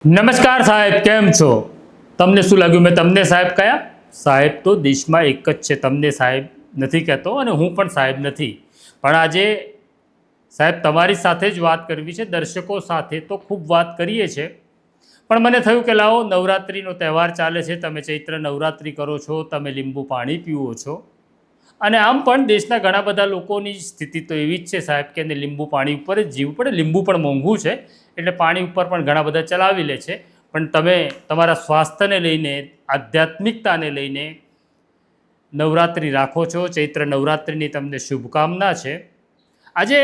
નમસ્કાર સાહેબ, કેમ છો? તમને શું લાગ્યું મેં તમને સાહેબ કયા? સાહેબ તો દેશમાં એક જ છે, તમને સાહેબ નથી કહેતો અને હું પણ સાહેબ નથી. પણ આજે સાહેબ તમારી સાથે જ વાત કરવી છે. દર્શકો સાથે તો ખૂબ વાત કરીએ છીએ, પણ મને થયું કે લાવો, નવરાત્રિનો તહેવાર ચાલે છે, તમે ચૈત્ર નવરાત્રિ કરો છો, તમે લીંબુ પાણી પીવો છો, અને આમ પણ દેશના ઘણા બધા લોકોની સ્થિતિ તો એવી જ છે સાહેબ કે એને લીંબુ પાણી ઉપર જ જીવવું પડે. લીંબુ પણ મોંઘું છે, એટલે પાણી ઉપર પણ ઘણા બધા ચલાવી લે છે. પણ તમે તમારા સ્વાસ્થ્યને લઈને, આધ્યાત્મિકતાને લઈને નવરાત્રિ રાખો છો. ચૈત્ર નવરાત્રિની તમને શુભકામના છે. આજે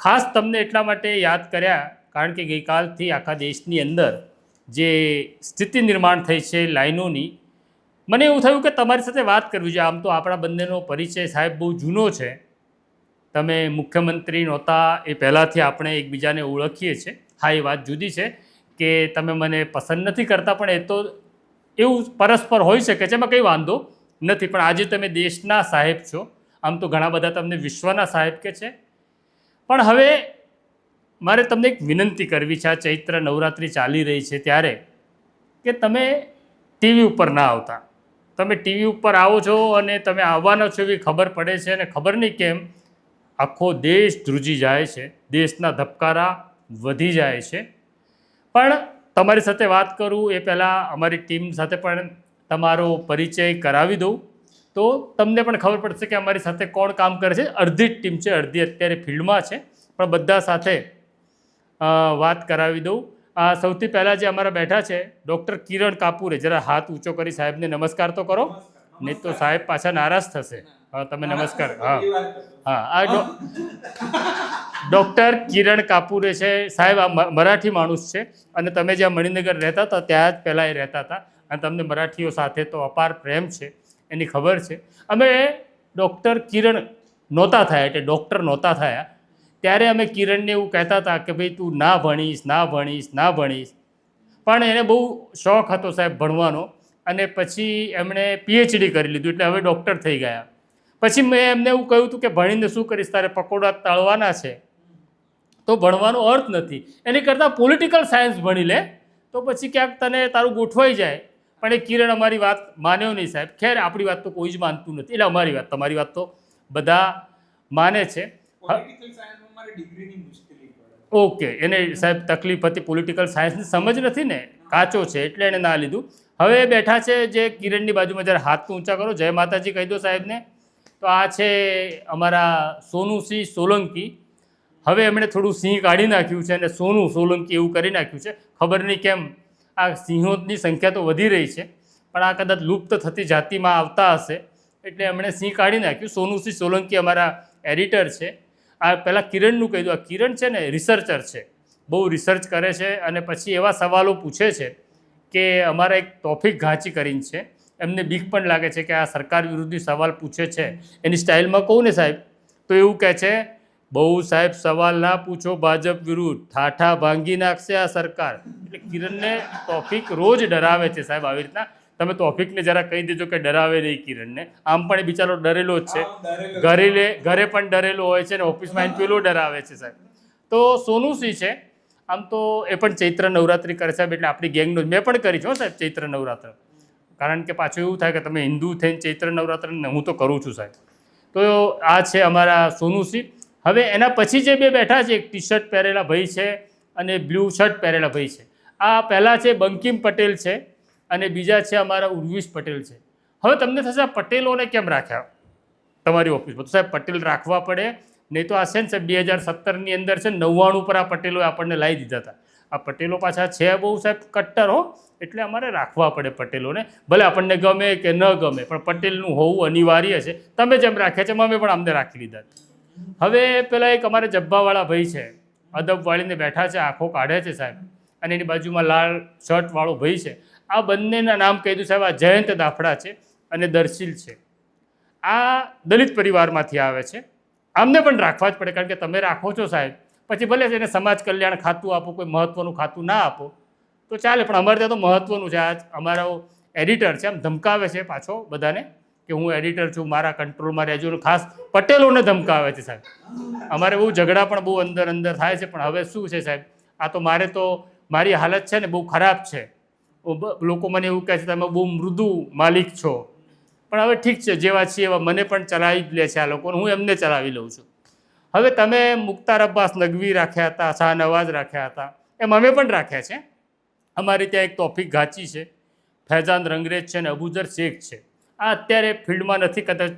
ખાસ તમને એટલા માટે યાદ કર્યા કારણ કે ગઈકાલથી આખા દેશની અંદર જે સ્થિતિ નિર્માણ થઈ છે લાઈનોની, મને એવું થયું કે તમારી સાથે વાત કરવી છે. આમ તો આપણા બંનેનો પરિચય સાહેબ બહુ જૂનો છે. તમે મુખ્યમંત્રી નહોતા એ પહેલાંથી આપણે એકબીજાને ઓળખીએ છીએ. હા, એ વાત જુદી છે કે તમે મને પસંદ નથી કરતા, પણ એ તો એવું પરસ્પર હોઈ શકે છે, એમાં કંઈ વાંધો નથી. પણ આજે તમે દેશના સાહેબ છો. આમ તો ઘણા બધા તમને વિશ્વના સાહેબ કે છે. પણ હવે મારે તમને એક વિનંતી કરવી છે. આ ચૈત્ર નવરાત્રિ ચાલી રહી છે ત્યારે કે તમે ટીવી ઉપર ના આવતા. તમે ટીવી ઉપર આવો છો અને તમે આવવાના છો એવી ખબર પડે છે, અને ખબર નહીં કેમ આખો દેશ ધ્રુજી જાય છે, દેશના ધબકારા વધી જાય છે. પણ તમારી સાથે વાત કરું એ પહેલાં અમારી ટીમ સાથે પણ તમારો પરિચય કરાવી દઉં, તો તમને પણ ખબર પડશે કે અમારી સાથે કોણ કામ કરે છે. અડધી જ ટીમ છે, અડધી અત્યારે ફિલ્ડમાં છે, પણ બધા સાથે વાત કરાવી દઉં. સૌથી પહેલાં જે અમારા બેઠા છે ડૉક્ટર કિરણ કાપુરે. જરા હાથ ઊંચો કરી સાહેબને નમસ્કાર તો કરો, નહીં તો સાહેબ પાછા નારાજ થશે. હા, તમે નમસ્કાર. હા હા, આ ડૉક્ટર કિરણ કાપુરે છે સાહેબ. આ મરાઠી માણસ છે, અને તમે જ્યાં મણિનગર રહેતા હતા ત્યાં જ પહેલાં એ રહેતા હતા, અને તમને મરાઠીઓ સાથે તો અપાર પ્રેમ છે, એની ખબર છે. અમે ડૉક્ટર કિરણ નહોતા થયા, એટલે ડૉક્ટર નહોતા થયા ત્યારે અમે કિરણને એવું કહેતા હતા કે ભાઈ તું ના ભણીશ, ના ભણીશ, ના ભણીશ. પણ એને બહુ શોખ હતો સાહેબ ભણવાનો, અને પછી એમણે પીએચડી કરી લીધું, એટલે હવે ડૉક્ટર થઈ ગયા. પછી મેં એમને એવું કહ્યું હતું કે ભણીને શું કરીશ, તારે પકોડા તળવાના છે તો ભણવાનો અર્થ નથી. એની કરતાં પોલિટિકલ સાયન્સ ભણી લે તો પછી ક્યાંક તને તારું ગોઠવાઈ જાય. પણ એ કિરણ અમારી વાત માન્યો નહીં સાહેબ. ખેર, આપણી વાત તો કોઈ જ માનતું નથી, એટલે અમારી વાત, તમારી વાત તો બધા માને છે. ઓકે, એને સાહેબ તકલીફ હતી, પોલિટિકલ સાયન્સની સમજ નથી ને, કાચો છે એટલે એને ના લીધું. હવે બેઠા છે જે કિરણની બાજુમાં, જ્યારે હાથ ઊંચા કરો, જય માતાજી કહી દો સાહેબને. તો આ છે અમારા સોનુસિંહ સોલંકી. હવે એમણે થોડું સિંહ કાઢી નાખ્યું છે અને સોનું સોલંકી એવું કરી નાખ્યું છે. ખબર નહીં કેમ આ સિંહોની સંખ્યા તો વધી રહી છે, પણ આ કદાચ લુપ્ત થતી જાતિમાં આવતા હશે, એટલે એમણે સિંહ કાઢી નાખ્યું. સોનુસિંહ સોલંકી અમારા એડિટર છે. આ પહેલાં કિરણનું કહી દઉં, આ કિરણ છે ને રિસર્ચર છે, બહુ રિસર્ચ કરે છે, અને પછી એવા સવાલો પૂછે છે કે અમારા એક તોફિક ઘાંચી કરીને છે, એમને બીક પણ લાગે છે કે આ સરકાર વિરુદ્ધની સવાલ પૂછે છે. એની સ્ટાઇલમાં કહું ને સાહેબ તો એવું કહે છે, બહુ સાહેબ સવાલ ના પૂછો ભાજપ વિરુદ્ધ, ઠાઠા ભાંગી નાખશે આ સરકાર. એટલે કિરણને તોફિક રોજ ડરાવે છે સાહેબ આવી રીતના. તમે તોફિકને જરા કહી દેજો કે ડરાવે નહીં કિરણને. આમ પણ એ બિચારો ડરેલો જ છે, ઘરે પણ ડરેલો હોય છે, અને ઓફિસમાં પેલો ડરાવે છે સાહેબ. તો સોનુસિંહ છે, આમ તો એ પણ ચૈત્ર નવરાત્રિ કરે સાહેબ, એટલે આપણી ગેંગનો મેં પણ કરી છે સાહેબ ચૈત્ર નવરાત્ર. કારણ કે પાછું એવું થાય કે તમે હિન્દુ થઈને ચૈત્ર નવરાત્ર, હું તો કરું છું સાહેબ. તો આ છે અમારા સોનુસિંહ. હવે એના પછી જે બે બેઠા છે, એક ટી શર્ટ પહેરેલા ભાઈ છે અને બ્લુ શર્ટ પહેરેલા ભાઈ છે. આ પહેલાં છે બંકિમ પટેલ છે, અને બીજા છે અમારા ઉર્વિશ પટેલ છે. હવે તમને થશે આ પટેલોને કેમ રાખ્યા તમારી ઓફિસમાં? તો સાહેબ પટેલ રાખવા પડે, નહીં તો આ છે ને સાહેબ 2017ની અંદર છે 99 પર આ પટેલોએ આપણને લાવી દીધા હતા. આ પટેલો પાછા છે બહુ સાહેબ કટ્ટર હો, એટલે અમારે રાખવા પડે પટેલોને. ભલે આપણને ગમે કે ન ગમે, પણ પટેલનું હોવું અનિવાર્ય છે. તમે જેમ રાખ્યા છે અમે પણ અમને રાખી લીધા. હવે પેલા એક અમારે જબ્બાવાળા ભાઈ છે, અદબ વાળીને બેઠા છે, આંખો કાઢે છે સાહેબ, અને એની બાજુમાં લાલ શર્ટવાળો ભાઈ છે. આ બંનેના નામ કહી દઉં સાહેબ, આ જયંત દાફડા છે અને દર્શીલ છે. આ દલિત પરિવારમાંથી આવે છે. આમને પણ રાખવા જ પડે, કારણ કે તમે રાખો છો સાહેબ, પછી ભલે એને સમાજ કલ્યાણ ખાતું આપો, કોઈ મહત્વનું ખાતું ના આપો તો ચાલે, પણ અમારે ત્યાં તો મહત્વનું છે. આ અમારો એડિટર છે, આમ ધમકાવે છે પાછો બધાને કે હું એડિટર છું, મારા કંટ્રોલમાં રહેજો. ખાસ પટેલોને ધમકાવે છે સાહેબ. અમારે બહુ ઝઘડા પણ બહુ અંદર અંદર થાય છે, પણ હવે શું છે સાહેબ, આ તો મારે તો મારી હાલત છે ને બહુ ખરાબ છે, લોકો મને એવું કહે છે તમે બહુ મૃદુ માલિક છો, પણ હવે ઠીક છે જેવા છીએ એવા મને પણ ચલાવી જ લે છે આ લોકોને, હું એમને ચલાવી લઉં છું. હવે તમે મુખ્તાર અબ્બાસ નકવી રાખ્યા હતા, શાહનવાઝ રાખ્યા હતા, એમ અમે પણ રાખ્યા છે. અમારે ત્યાં એક તોફિક ઘાચી છે, ફૈઝાન રંગરેજ છે ને અબુઝર શેખ છે. આ અત્યારે ફિલ્ડમાં નથી, કદાચ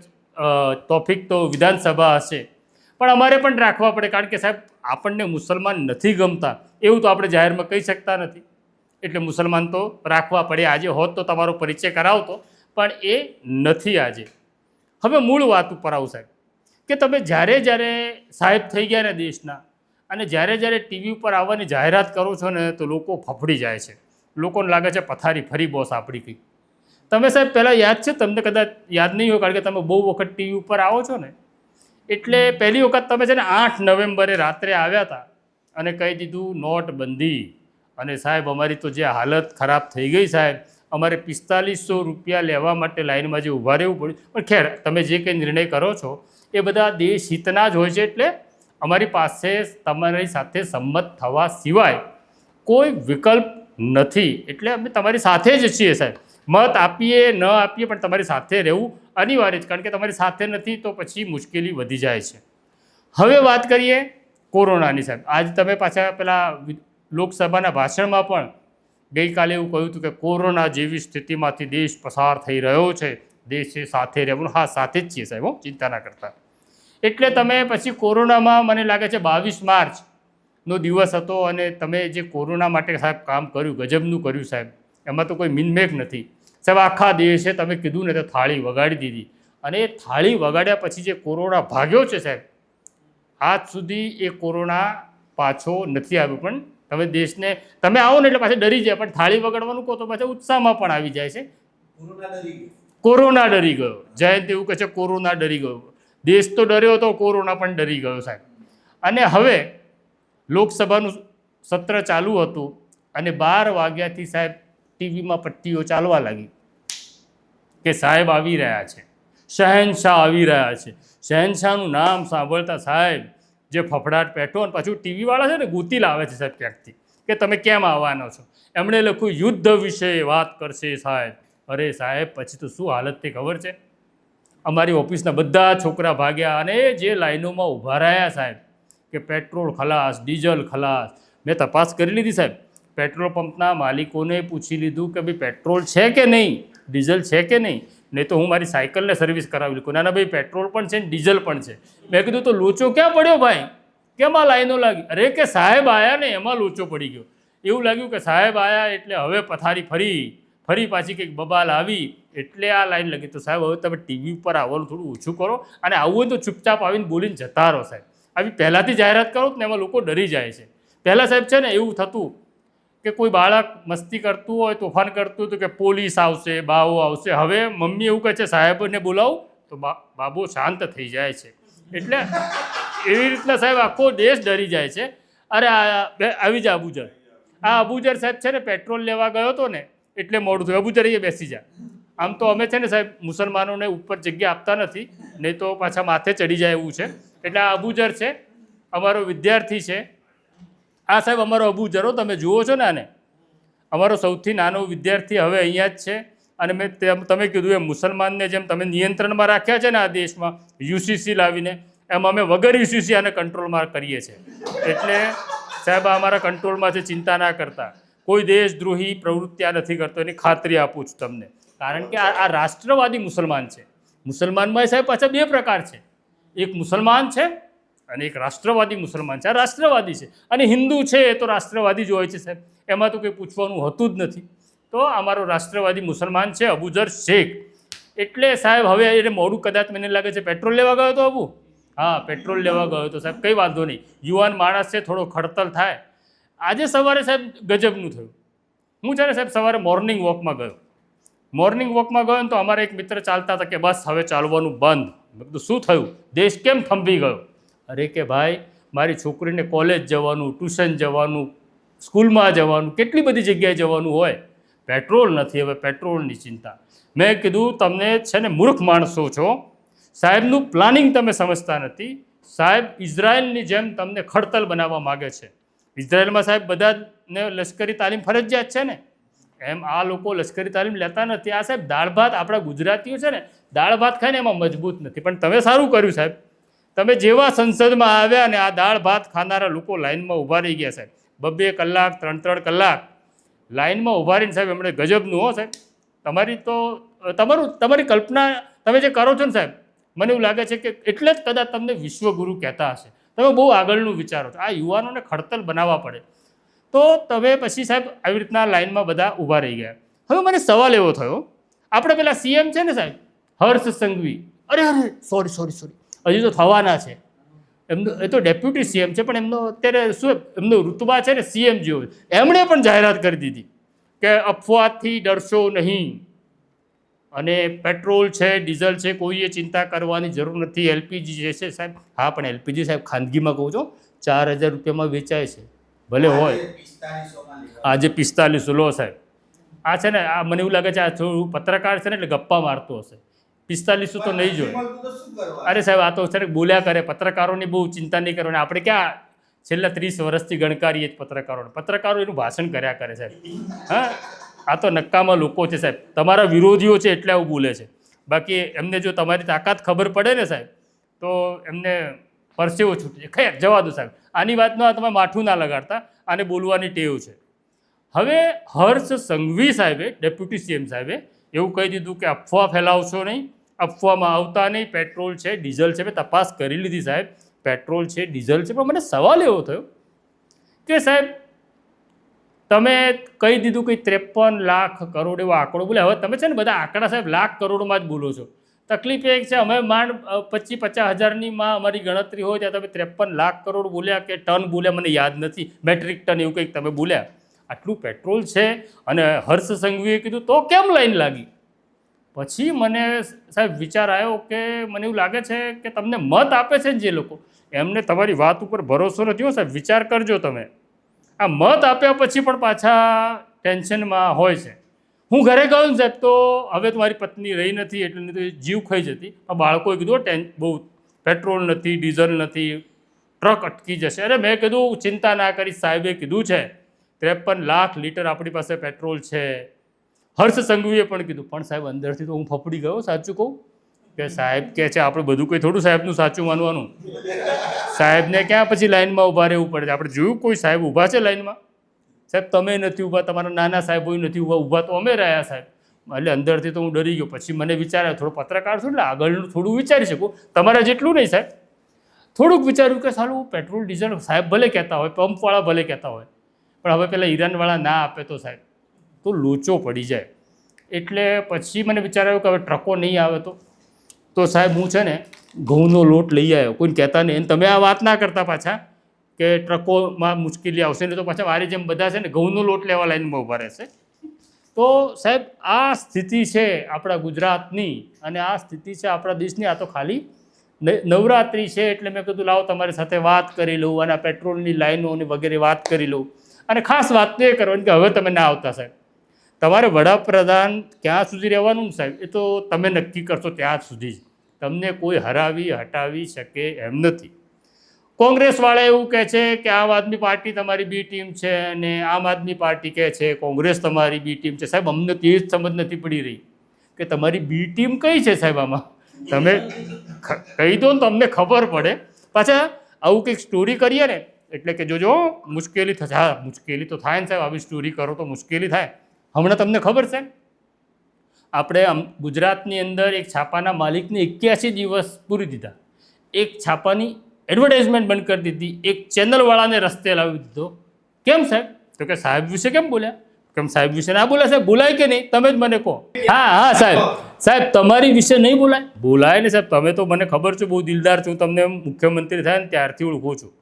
તોફિક તો વિધાનસભા હશે, પણ અમારે પણ રાખવા પડે, કારણ કે સાહેબ આપણને મુસલમાન નથી ગમતા એવું તો આપણે જાહેરમાં કહી શકતા નથી, એટલે મુસલમાન તો રાખવા પડે. આજે હોત તો તમારો પરિચય કરાવતો, પણ એ નથી આજે. હવે મૂળ વાત ઉપર આવું સાહેબ, કે તમે જ્યારે જ્યારે સાહેબ થઈ ગયા ને દેશના, અને જ્યારે જ્યારે ટીવી ઉપર આવવાની જાહેરાત કરો છો ને તો લોકો ફફડી જાય છે, લોકોને લાગે છે પથારી ફરી બોસ આપણી કંઈ. તમે સાહેબ પહેલાં યાદ છે, તમને કદાચ યાદ નહીં હોય કારણ કે તમે બહુ વખત ટીવી ઉપર આવો છો ને, એટલે પહેલી વખત તમે છે ને 8 નવેમ્બરે રાત્રે આવ્યા હતા અને કહી દીધું નોટબંધી, અને સાહેબ અમારી તો જે હાલત ખરાબ થઈ ગઈ સાહેબ, અમારે 4500 રૂપિયા લેવા માટે લાઇનમાં જે ઊભા રહેવું પડ્યું. પણ ખેર તમે જે કંઈ નિર્ણય કરો છો એ બધા દેશ હિતના જ હોય છે, એટલે અમારી પાસે તમારી સાથે સંમત થવા સિવાય કોઈ વિકલ્પ નથી, એટલે અમે તમારી સાથે જ છીએ સાહેબ. મત આપીએ ન આપીએ પણ તમારી સાથે રહેવું અનિવાર્ય છે, કારણ કે તમારી સાથે નથી તો પછી મુશ્કેલી વધી જાય છે. હવે વાત કરીએ કોરોનાની સાહેબ. આજ તમે પાછા પેલા લોકસભાના ભાષણમાં પણ ગઈકાલે એવું કહ્યું હતું કે કોરોના જેવી સ્થિતિમાંથી દેશ પસાર થઈ રહ્યો છે, દેશે સાથે રહેવું. હા, સાથે જ છીએ સાહેબ, ચિંતા ના કરતા. એટલે તમે પછી કોરોનામાં મને લાગે છે 22 માર્ચનો દિવસ હતો, અને તમે જે કોરોના માટે સાહેબ કામ કર્યું, ગજબનું કર્યું સાહેબ, એમાં તો કોઈ મિનમેક નથી સાહેબ. આખા દેશે તમે કીધું ને તો થાળી વગાડી દીધી, અને એ થાળી વગાડ્યા પછી જે કોરોના ભાગ્યો છે સાહેબ, આજ સુધી એ કોરોના પાછો નથી આવ્યો. પણ તમે દેશને તમે આવો ને એટલે પાછા ડરી જાય, પણ થાળી વગાડવાનું કહો તો પાછા ઉત્સાહમાં પણ આવી જાય છે. કોરોના ડરી ગયો, જયંત એવું કહે છે કોરોના ડરી ગયો. દેશ તો ડર્યો હતો, કોરોના પણ ડરી ગયો સાહેબ. અને હવે લોકસભાનું સત્ર ચાલુ હતું અને 12 વાગ્યાથી સાહેબ ટીવીમાં પટ્ટીઓ ચાલવા લાગી કે સાહેબ આવી રહ્યા છે, શહેનશાહ આવી રહ્યા છે. શહેનશાહનું નામ સાંભળતા સાહેબ જે ફફડાટ પેઠો, અને પાછું ટીવીવાળા છે ને ગૂંથી લાવે છે સાહેબ ક્યાંકથી કે તમે કેમ આવવાનો છો. એમણે લખ્યું યુદ્ધ વિશે વાત કરશે સાહેબ. અરે સાહેબ પછી તો શું હાલત થઈ ખબર છે, અમારી ઓફિસના બધા છોકરા ભાગ્યા, અને જે લાઈનોમાં ઊભા રહ્યા સાહેબ કે પેટ્રોલ ખલાસ, ડીઝલ ખલાસ. મેં તપાસ કરી લીધી સાહેબ, પેટ્રોલ પંપના માલિકોને પૂછી લીધું કે ભાઈ પેટ્રોલ છે કે નહીં, ડીઝલ છે કે નહીં, નહીં તો હું મારી સાયકલને સર્વિસ કરાવી લઉં. ના ના ભાઈ પેટ્રોલ પણ છે ને ડીઝલ પણ છે. મેં કીધું તો લોચો ક્યાં પડ્યો ભાઈ, કેમ આ લાઈનો લાગી? અરે કે સાહેબ આવ્યા ને એમાં લોચો પડી ગયો. એવું લાગ્યું કે સાહેબ આવ્યા એટલે હવે પથારી ફરી પાછી કંઈક બબાલ આવી એટલે આ લાઈન લગી. તો સાહેબ હવે તમે ટીવી ઉપર આવવાનું થોડું ઓછું કરો, અને આવું હોય તો ચૂપચાપ આવીને બોલીને જતા રહો સાહેબ. આવી પહેલાંથી જાહેરાત કરો ને એમાં લોકો ડરી જાય છે. પહેલાં સાહેબ છે ને એવું થતું કે કોઈ બાળક મસ્તી કરતું હોય, તોફાન કરતું હોય તો કે પોલીસ આવશે, બાવો આવશે. હવે મમ્મી એવું કહે છે સાહેબને બોલાવું તો બાબો શાંત થઈ જાય છે. એટલે એવી રીતના સાહેબ આખો દેશ ડરી જાય છે. અરે આવી જા અબુજર. આ અબુજર સાહેબ છે ને પેટ્રોલ લેવા ગયો હતો ને એટલે મોડું થયું. અબુજર અહીંયા બેસી જા. આમ તો અમે છે ને સાહેબ મુસલમાનોને ઉપર જગ્યા આપતા નથી, નહીં તો પાછા માથે ચડી જાય એવું છે. એટલે આ અબુજર છે, અમારો વિદ્યાર્થી છે. આ સાહેબ અમારો અબુજરો તમે જુઓ છો ને, આને અમારો સૌથી નાનો વિદ્યાર્થી હવે અહીંયા જ છે. અને મેં તમે કીધું એમ મુસલમાનને જેમ તમે નિયંત્રણમાં રાખ્યા છે ને આ દેશમાં યુસીસી લાવીને, એમ અમે વગર યુસીસી આને કંટ્રોલમાં કરીએ છીએ. એટલે સાહેબ અમારા કંટ્રોલમાં છે, ચિંતા ના કરતા. કોઈ દેશદ્રોહી પ્રવૃત્તિ આ નથી કરતો, એની ખાતરી આપું છું તમને. કારણ કે આ રાષ્ટ્રવાદી મુસલમાન છે. મુસલમાનમાં સાહેબ પાછા 2 પ્રકાર છે, એક મુસલમાન છે અને એક રાષ્ટ્રવાદી મુસલમાન છે. આ રાષ્ટ્રવાદી છે, અને હિન્દુ છે એ તો રાષ્ટ્રવાદી જ હોય છે સાહેબ, એમાં તો કંઈ પૂછવાનું હોતું જ નથી. તો અમારો રાષ્ટ્રવાદી મુસલમાન છે અબુઝર શેખ. એટલે સાહેબ હવે એને મોડું કદાચ મને લાગે છે પેટ્રોલ લેવા ગયો હતો અબુ. હા પેટ્રોલ લેવા ગયો હતો સાહેબ, કંઈ વાંધો નહીં, યુવાન માણસ છે, થોડો ખડતલ થાય. આજે સવારે સાહેબ ગજબનું થયું. હું છે ને સાહેબ સવારે મોર્નિંગ વોકમાં ગયો ને તો અમારા એક મિત્ર ચાલતા હતા કે બસ હવે ચાલવાનું બંધ. મેં કીધું શું થયું, દેશ કેમ થંભી ગયો? અરે કે ભાઈ મારી છોકરીને કોલેજ જવાનું, ટ્યુશન જવાનું, સ્કૂલમાં જવાનું, કેટલી બધી જગ્યાએ જવાનું હોય, પેટ્રોલ નથી, હવે પેટ્રોલની ચિંતા. મેં કીધું તમને છે ને મૂર્ખ માણસો છો સાહેબનું પ્લાનિંગ તમે સમજતા નથી. સાહેબ ઇઝરાયલની જેમ તમને ખડતલ બનાવવા માગે છે. ઇઝરાયલમાં સાહેબ બધા ને લશ્કરી તાલીમ ફરજિયાત છે ને, એમ આ લોકો લશ્કરી તાલીમ લેતા નથી. આ સાહેબ દાળ ભાત આપણા ગુજરાતીઓ છે ને, દાળ ભાત ખાઈને એમાં મજબૂત નથી. પણ તમે સારું કર્યું સાહેબ, તમે જેવા સંસદમાં આવ્યા ને આ દાળ ભાત ખાનારા લોકો લાઇનમાં ઊભા રહી ગયા સાહેબ, 2-2 કલાક 3-3 કલાક લાઇનમાં ઊભા રહીને સાહેબ એમણે ગજબનું હો સાહેબ. તમારી કલ્પના તમે જે કરો છો ને સાહેબ, મને એવું લાગે છે કે એટલે જ કદાચ તમને વિશ્વગુરુ કહેતા હશે. તમે બહુ આગળનું વિચારો છો. આ યુવાનોને ખડતલ બનાવવા પડે. તો તમે પછી સાહેબ આવી રીતના લાઇનમાં બધા ઊભા રહી ગયા. હવે મને સવાલ એવો થયો, આપણે પેલા સીએમ છે ને સાહેબ હર્ષ સંઘવી, અરે સોરી હજી તો થવાના છે. એમનું એ તો ડેપ્યુટી સીએમ છે, પણ એમનો અત્યારે શું એમનો ઋતબા છે ને સીએમ જેવો. એમણે પણ જાહેરાત કરી દીધી કે અફવાથી ડરશો નહીં, અને પેટ્રોલ છે ડીઝલ છે કોઈએ ચિંતા કરવાની જરૂર નથી. એલપીજી જે છે સાહેબ, હા પણ એલપીજી સાહેબ ખાનગીમાં કહું છો 4,000 રૂપિયામાં વેચાય છે, ભલે હોય. આજે 45 લો સાહેબ. આ છે ને આ મને એવું લાગે છે આ થોડું પત્રકાર છે ને એટલે ગપ્પા મારતો હશે. 45 તો નહીં જોઈએ. અરે સાહેબ આ તો છે બોલ્યા કરે, પત્રકારોની બહુ ચિંતા નહીં કરવાની. આપણે ક્યાં છેલ્લા 30 વર્ષથી ગણકારીએ જ પત્રકારો એનું ભાષણ કર્યા કરે સાહેબ. હા, આ તો નક્કામાં લોકો છે સાહેબ, તમારા વિરોધીઓ છે એટલે આવું બોલે છે. બાકી એમને જો તમારી તાકાત ખબર પડે ને સાહેબ તો એમને પરસેવો છૂટે. ખૈર જવા દો સાહેબ, આની વાતમાં તમે માઠું ના લગાડતા, આને બોલવાની ટેવ છે. હવે હર્ષ સંઘવી સાહેબે, ડેપ્યુટી સીએમ સાહેબે એવું કહી દીધું કે અફવા ફેલાવશો નહીં, અફવામાં આવતા નહીં, પેટ્રોલ છે ડીઝલ છે. મેં તપાસ કરી લીધી સાહેબ, પેટ્રોલ છે ડીઝલ છે. પણ મને સવાલ એવો થયો કે સાહેબ તમે કહી દીધું કે 53 લાખ કરોડ એવો આંકડો બોલે. હવે તમે છે ને બધા આંકડા સાહેબ લાખ કરોડમાં જ બોલો છો. તકલીફ એક છે, અમે માંડ 25-50 હજારની માં અમારી ગણતરી હોય ત્યાં તમે 53 લાખ કરોડ બોલ્યા કે ટન બોલ્યા મને યાદ નથી, મેટ્રિક ટન એવું કંઈક તમે બોલ્યા. આટલું પેટ્રોલ છે અને હર્ષ સંઘવીએ કીધું તો કેમ લાઈન લાગી? પછી મને સાહેબ વિચાર આવ્યો કે મને એવું લાગે છે કે તમને મત આપે છે ને જે લોકો, એમને તમારી વાત ઉપર ભરોસો નથી હો સાહેબ. વિચાર કરજો તમે, આ મત આપ્યા પછી પણ પાછા ટેન્શનમાં હોય છે. હું ઘરે ગયો ને સાહેબ તો હવે તમારી પત્ની રહી નથી એટલે નહીં તો જીવ ખાઈ જતી. આ બાળકોએ કીધું બહુ પેટ્રોલ નથી, ડીઝલ નથી, ટ્રક અટકી જશે. અરે મેં કીધું ચિંતા ના કરી, સાહેબે કીધું છે 53 લાખ લીટર આપણી પાસે પેટ્રોલ છે. હર્ષ સંઘવીએ પણ કીધું. પણ સાહેબ અંદરથી તો હું ફફડી ગયો, સાચું કહું કે સાહેબ કહે છે આપણે બધું કંઈ થોડું સાહેબનું સાચું માનવાનું. સાહેબને ક્યાં પછી લાઈનમાં ઊભા રહેવું પડે છે? આપણે જોયું કોઈ સાહેબ ઊભા છે લાઈનમાં? સાહેબ તમે નથી ઊભા, તમારા નાના સાહેબો નથી ઊભા તો અમે રહ્યા સાહેબ. એટલે અંદરથી તો હું ડરી ગયો. પછી મને વિચાર્યા થોડો પત્રકાર છું એટલે આગળનું થોડું વિચારી શકું, તમારા જેટલું નહીં સાહેબ. થોડુંક વિચાર્યું કે સારું પેટ્રોલ ડીઝલ સાહેબ ભલે કહેતા હોય, પંપવાળા ભલે કહેતા હોય, પણ હવે પેલા ઈરાનવાળા ના આપે તો સાહેબ તો લોચો પડી જાય. એટલે પછી મને વિચાર આવ્યો કે હવે ટ્રકો નહીં આવે તો સાહેબ હું છે ને ઘઉંનો લોટ લઈ આવ્યો. કોઈને કહેતા નહીં. તમે આ વાત ના કરતા પાછા કે ટ્રકોમાં મુશ્કેલી આવશે ને તો પાછા મારી જેમ બધા છે ને ઘઉંનો લોટ લેવા લાઈનમાં ઊભા રહેશે. તો સાહેબ આ સ્થિતિ છે આપણા ગુજરાતની અને આ સ્થિતિ છે આપણા દેશની. આ તો ખાલી નવરાત્રિ છે એટલે મેં કીધું લાવો તમારી સાથે વાત કરી લઉં અને આ પેટ્રોલની લાઈનો અને વગેરે વાત કરી લઉં. અને ખાસ વાત તો એ કરવાની કે હવે તમે ના આવતા સાહેબ. તમારે વડાપ્રધાન ક્યાં સુધી રહેવાનું ને સાહેબ એ તો તમે નક્કી કરશો ત્યાં સુધી જ. તમને કોઈ હરાવી હટાવી શકે એમ નથી. કોંગ્રેસવાળા એવું કહે છે કે આમ આદમી પાર્ટી તમારી બી ટીમ છે અને આમ આદમી પાર્ટી કહે છે કોંગ્રેસ તમારી બી ટીમ છે. સાહેબ અમને તે જ સમજ નથી પડી રહી કે તમારી બી ટીમ કઈ છે સાહેબ. આમાં તમે કહી દો ને તો અમને ખબર પડે. પાછા આવું કંઈક સ્ટોરી કરીએ ને એટલે કે જોજો મુશ્કેલી થશે. હા મુશ્કેલી તો થાય ને સાહેબ, આવી સ્ટોરી કરો તો મુશ્કેલી થાય. હમણાં તમને ખબર છે આપણે ગુજરાતની અંદર એક છાપાના માલિકને 81 દિવસ પૂરી દીધા. એક છાપાની એડવર્ટાઇઝમેન્ટ બંધ કરી દીધી, એક ચેનલવાળાને રસ્તે લાવી દીધો. કેમ સાહેબ? તો કે સાહેબ વિશે કેમ બોલ્યા? કેમ સાહેબ વિશે ના બોલાય? સાહેબ બોલાય કે નહીં તમે જ મને કહો. હા સાહેબ તમારી વિશે નહીં બોલાય? બોલાય ને સાહેબ. તમે તો મને ખબર છે બહુ દિલદાર છું, તમને મુખ્યમંત્રી થાય ને ત્યારથી ઓળખું છું.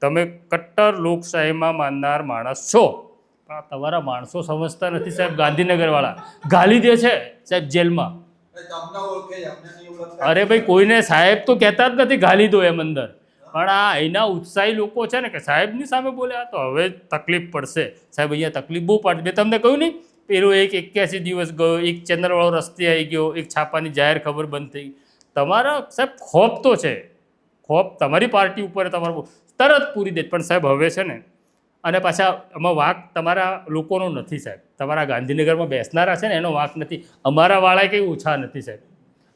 તમે કટ્ટર લોકશાહીમાં માનનાર માણસ છો. પણ તમારા માણસો સમજતા નથી સાહેબ. ગાંધીનગરવાળા ગાલી દે છે સાહેબ જેલમાં. અરે ભાઈ કોઈને સાહેબ તો કહેતા જ નથી, ગાલી દો એમ અંદર. પણ આ એના ઉત્સાહી લોકો છે ને કે સાહેબની સામે બોલ્યા તો હવે તકલીફ પડશે સાહેબ. અહીંયા તકલીફ બહુ પડશે. મેં તમને કહ્યું નહીં પેલો એક 81 દિવસ ગયો, એક ચેનલવાળો રસ્તે આવી ગયો, એક છાપાની જાહેર ખબર બંધ થઈ. તમારા સાહેબ ખોફ તો છે, ખોફ તમારી પાર્ટી ઉપર તમારું તરત પૂરી દે. પણ સાહેબ હવે છે ને અને પાછા આમાં વાંક તમારા લોકોનો નથી સાહેબ, તમારા ગાંધીનગરમાં બેસનારા છે ને એનો વાંક નથી. અમારા વાળા કંઈ ઓછા નથી સાહેબ.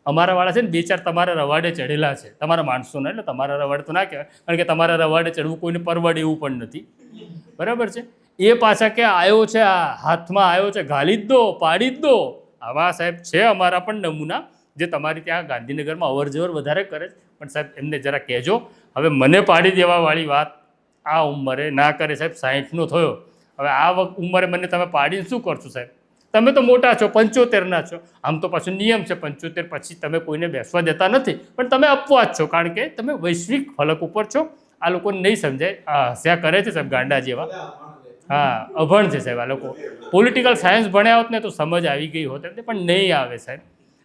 અમારા વાળા છે ને 2-4 તમારા રવાડે ચડેલા છે, તમારા માણસોને. એટલે તમારા રવાડે તો ના કહેવાય, કારણ કે તમારા રવાડે ચડવું કોઈને પરવડે એવું પણ નથી, બરાબર છે. એ પાછા કે આવ્યો છે, આ હાથમાં આવ્યો છે, ગાલી જ દો, પાડી જ દો. આવા સાહેબ છે અમારા પણ નમૂના, જે તમારી ત્યાં ગાંધીનગરમાં અવર જવર વધારે કરે છે. પણ સાહેબ એમને જરા કહેજો, હવે મને પાડી દેવાવાળી વાત આ ઉંમરે ના કરે સાહેબ. 60નો થયો, હવે આ ઉંમરે મને તમે પાડીને શું કરશો સાહેબ? તમે તો મોટા છો, 75ના છો. આમ તો પાછું નિયમ છે 75 પછી તમે કોઈને બેસવા દેતા નથી, પણ તમે અપવાદ છો, કારણ કે તમે વૈશ્વિક ફલક ઉપર છો. આ લોકોને નહીં સમજાય, આ હસ્યા કરે છે સાહેબ ગાંડા જેવા. હા, અભણ છે સાહેબ આ લોકો. પોલિટિકલ સાયન્સ ભણ્યા હોત ને તો સમજ આવી ગઈ હોત, પણ નહીં આવે સાહેબ.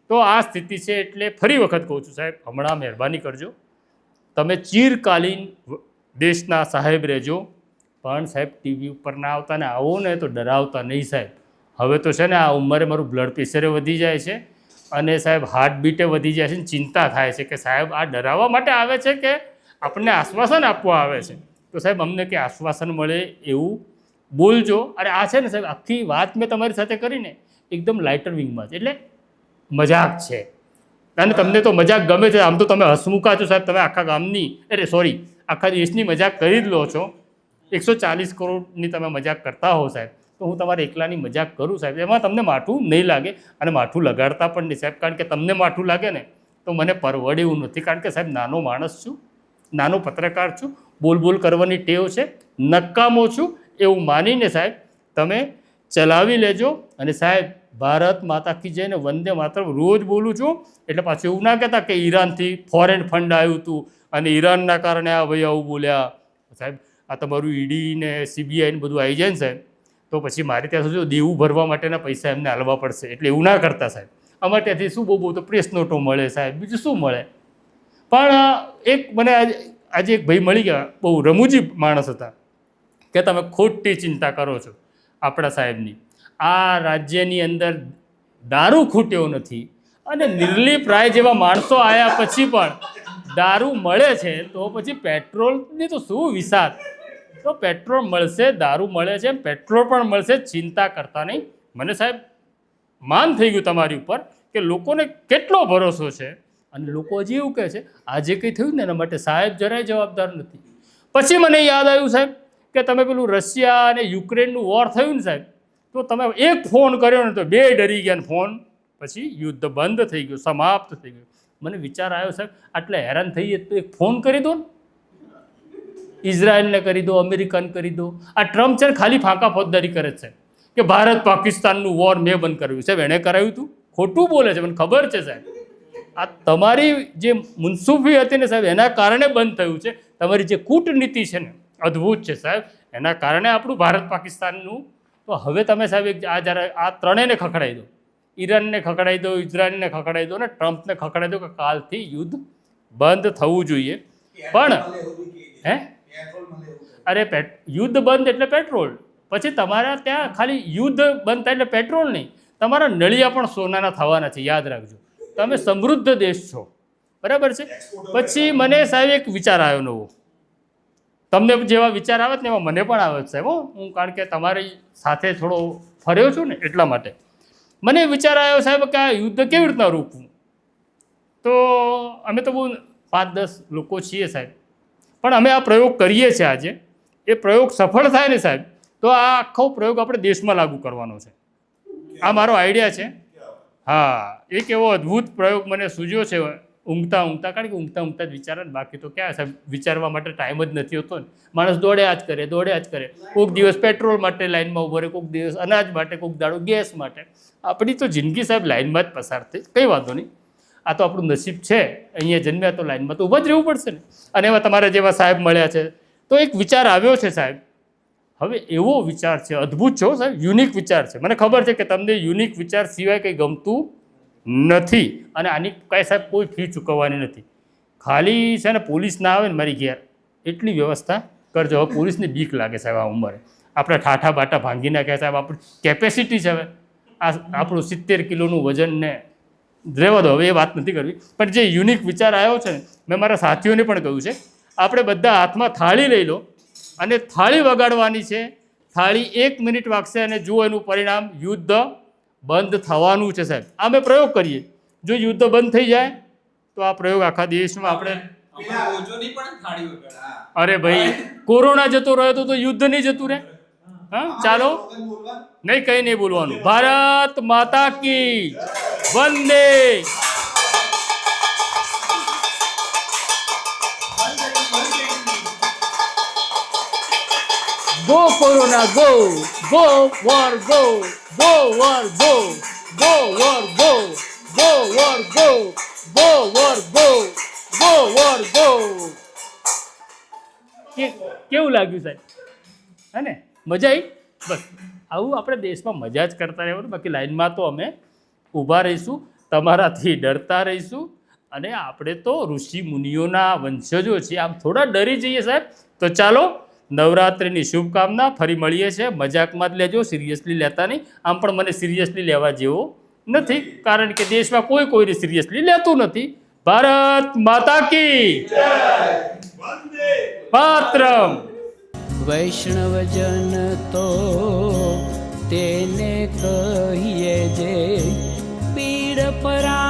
તો આ સ્થિતિ છે. એટલે ફરી વખત કહું છું સાહેબ, હમણાં મહેરબાની કરજો, તમે ચીરકાલીન દેશના સાહેબ રહેજો, પણ સાહેબ ટીવી ઉપર ના આવતા ને આવો ને તો ડરાવતા નહીં સાહેબ. હવે તો છે ને આ ઉંમરે મારું બ્લડ પ્રેશરે વધી જાય છે અને સાહેબ હાર્ટબીટે વધી જાય છે ને ચિંતા થાય છે કે સાહેબ આ ડરાવવા માટે આવે છે કે આપણને આશ્વાસન આપવા આવે છે. તો સાહેબ અમને કે આશ્વાસન મળે એવું બોલજો. અરે આ છે ને સાહેબ આખી વાત મેં તમારી સાથે કરીને એકદમ લાઇટર વિંગમાં જ, એટલે મજાક છે. અને તમને તો મજાક ગમે છે, આમ તો તમે હસમુખા છો સાહેબ. તમે આખા ગામની આખા દેશની મજાક કરી જ લો છો. 140 કરોડની તમે મજાક કરતા હો સાહેબ, તો હું તમારે એકલાની મજાક કરું સાહેબ, એમાં તમને માઠું નહીં લાગે અને માઠું લગાડતા પણ નહીં સાહેબ. કારણ કે તમને માઠું લાગે ને તો મને પરવડે એવું નથી, કારણ કે સાહેબ નાનો માણસ છું, નાનો પત્રકાર છું, બોલ કરવાની ટેવ છે, નકામો છું એવું માનીને સાહેબ તમે ચલાવી લેજો. અને સાહેબ ભારત માતા કી જય ને વંદે માતરમ રોજ બોલું છું. એટલે પાછું એવું ના કહેતા કે ઈરાનથી ફોરેન ફંડ આવ્યું હતું અને ઈરાનના કારણે આ ભાઈ આવું બોલ્યા. સાહેબ આ તમારું ઈડી ને CBI ને બધું આવી જાય ને સાહેબ, તો પછી મારે ત્યાં સુધી દેવું ભરવા માટેના પૈસા એમને હાલવા પડશે. એટલે એવું ના કરતા સાહેબ. અમારે ત્યાંથી શું બહુ તો પ્રેસ નોટો મળે સાહેબ, બીજું શું મળે. પણ એક મને આજે એક ભાઈ મળી ગયા, બહુ રમૂજી માણસ હતા, કે તમે ખોટી ચિંતા કરો છો આપણા સાહેબની. આ રાજ્યની અંદર દારૂ ખૂટ્યો નથી અને નિર્લીપ રાય જેવા માણસો આવ્યા પછી પણ દારૂ મળે છે, તો પછી પેટ્રોલની તો શું વિસાત. તો પેટ્રોલ મળશે, દારૂ મળે છે, પેટ્રોલ પણ મળશે, ચિંતા કરતા નહીં. મને સાહેબ માન થઈ ગયું તમારી ઉપર કે લોકોને કેટલો ભરોસો છે. અને લોકો હજી એવું કહે છે આજે કંઈ થયું ને એના માટે સાહેબ જરાય જવાબદાર નથી. પછી મને યાદ આવ્યું સાહેબ કે તમે પેલું રશિયા અને યુક્રેનનું વોર થયું ને સાહેબ, તો તમે એક ફોન કર્યો ને તો 2 ડરી ગયા ને ફોન પછી યુદ્ધ બંધ થઈ ગયું, સમાપ્ત થઈ ગયું. મને વિચાર આવ્યો સાહેબ આટલે હેરાન થઈએ તો એક ફોન કરી દો ને, ઇઝરાયલને કરી દો, અમેરિકાને કરી દો. આ ટ્રમ્પ છે ને ખાલી ફાંકા ફોજદારી કરે છે કે ભારત પાકિસ્તાનનું વોર મેં બંધ કર્યું. સાહેબ એણે કરાવ્યું હતું? ખોટું બોલે છે, મને ખબર છે સાહેબ. આ તમારી જે મુનસુફી હતી ને સાહેબ એના કારણે બંધ થયું છે. તમારી જે કૂટનીતિ છે ને અદ્ભુત છે સાહેબ, એના કારણે આપણું ભારત પાકિસ્તાનનું. તો હવે તમે સાહેબ આ ત્રણેયને ખખડાવી દો, ઈરાનને ખખડાવી દો, ઇઝરાયલને ખખડાવી દો ને ટ્રમ્પને ખખડાવી દો કે કાલથી યુદ્ધ બંધ થવું જોઈએ. પણ અરે યુદ્ધ બંધ એટલે પેટ્રોલ. પછી તમારા ત્યાં ખાલી યુદ્ધ બંધ થાય એટલે પેટ્રોલ નહીં, તમારા નળિયા પણ સોનાના થવાના છે, યાદ રાખજો. તમે સમૃદ્ધ દેશ છો, બરાબર છે. પછી મને સાહેબ એક વિચાર આવ્યો નવો. તમને જેવા વિચાર આવે ને એવા મને પણ આવે છે સાહેબ. હું કારણ કે તમારી સાથે થોડો ફર્યો છું ને એટલા માટે મને વિચાર આવ્યો સાહેબ કે આ યુદ્ધ કેવી રીતના રોકવું. તો અમે તો બહુ 5-10 લોકો છીએ સાહેબ, પણ અમે આ પ્રયોગ કરીએ છીએ આજે. એ પ્રયોગ સફળ થાય ને સાહેબ તો આ આખો પ્રયોગ આપણે દેશમાં લાગુ કરવાનો છે. આ મારો આઈડિયા છે. હા, એક એવો અદ્ભુત પ્રયોગ મને સૂઝ્યો છે ઊંઘતા, કારણ કે ઊંઘતા જ વિચારે ને, બાકી તો ક્યાં સાહેબ વિચારવા માટે ટાઈમ જ નથી હોતો ને. માણસ દોડ્યા જ કરે. કોઈક દિવસ પેટ્રોલ માટે લાઇનમાં ઊભો રહે, કોઈક દિવસ અનાજ માટે, કોઈક દાડો ગેસ માટે. આપણી તો જિંદગી સાહેબ લાઇનમાં જ પસાર થઈ, કંઈ વાંધો નહીં. આ તો આપણું નસીબ છે, અહીંયા જન્મ્યા તો લાઇનમાં તો ઊભા જ રહેવું પડશે ને. અને એમાં તમારા જેવા સાહેબ મળ્યા છે તો એક વિચાર આવ્યો છે સાહેબ. હવે એવો વિચાર છે, અદ્ભુત છે સાહેબ, યુનિક વિચાર છે. મને ખબર છે કે તમને યુનિક વિચાર સિવાય કંઈ ગમતું નથી અને આની કાંઈ સાહેબ કોઈ ફી ચૂકવવાની નથી. ખાલી છે ને પોલીસ ના આવે ને મારી ઘેર એટલી વ્યવસ્થા કરજો. હવે પોલીસને બીક લાગે સાહેબ આ ઉંમરે. આપણે ઠાઠા બાટા ભાંગી નાખ્યા સાહેબ. આપણી કેપેસિટી છે હવે આ આપણું 70 કિલોનું વજન ને રહેવા દો, હવે એ વાત નથી કરવી. પણ જે યુનિક વિચાર આવ્યો છે ને, મેં મારા સાથીઓને પણ કહ્યું છે, આપણે બધા હાથમાં થાળી લઈ લો અને થાળી વગાડવાની છે. થાળી 1 મિનિટ વાગશે અને જુઓ એનું પરિણામ, યુદ્ધ બંધ થવાનું છે સાહેબ. આ અમે પ્રયોગ કરીએ, જો યુદ્ધ બંધ થઈ જાય તો આ પ્રયોગ આખા દેશમાં આપણે, અરે ભાઈ કોરોના જતો રહ્યો તો યુદ્ધ નહીં જતું રહે. હા ચાલો, નહીં કઈ નહીં બોલવાનું. ભારત માતા કી વંદે. Go corona go, go war go, go war go, go war go, go war go, go war go, go war go. કેવું લાગ્યું સાહેબ? હે ને, મજા આવી? બસ આવું આપણે દેશમાં મજા જ કરતા રહેવાનું. બાકી લાઈનમાં તો અમે ઊભા રહીશું, તમારાથી ડરતા રહીશું. અને આપણે તો ઋષિ મુનિઓના વંશજો છીએ, આમ થોડા ડરી જઈએ સાહેબ. તો ચાલો, નવરાત્રિની શુભકામના. ફરી મળીએ છીએ. મજાકમાં જ લેજો, સિરિયસલી લેતા નહીં. આમ પણ મને સિરિયસલી લેવા જેવો નથી, કારણ કે દેશમાં કોઈને સિરિયસલી લેતું નથી. ભારત માતા કી પાત્રમ. વૈષ્ણવજન તો તેને કહીએ જે પીડ પરા